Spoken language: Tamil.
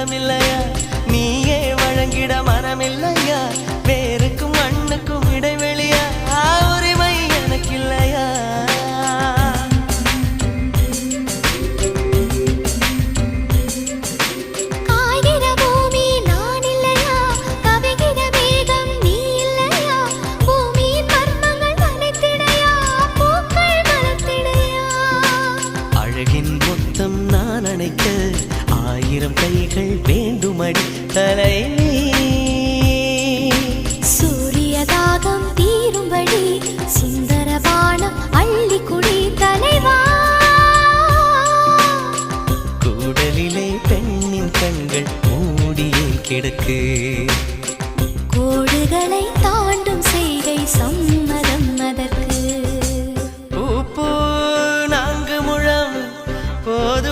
நிலமில்லையா நீயே வழங்கிட மனமில்லையா வேருக்கும் மண்ணுக்கும் இடைவெளியா உரிமை எனக்கு இல்லையா ஆயிரம் கைகள் வேண்டுமடி தலைவி சூரியதாகம் தீரும்படி சுந்தரபானம் அள்ளி குடி தலைவா கூடலிலே பெண்ணின் கண்கள் மூடியே கிடக்கு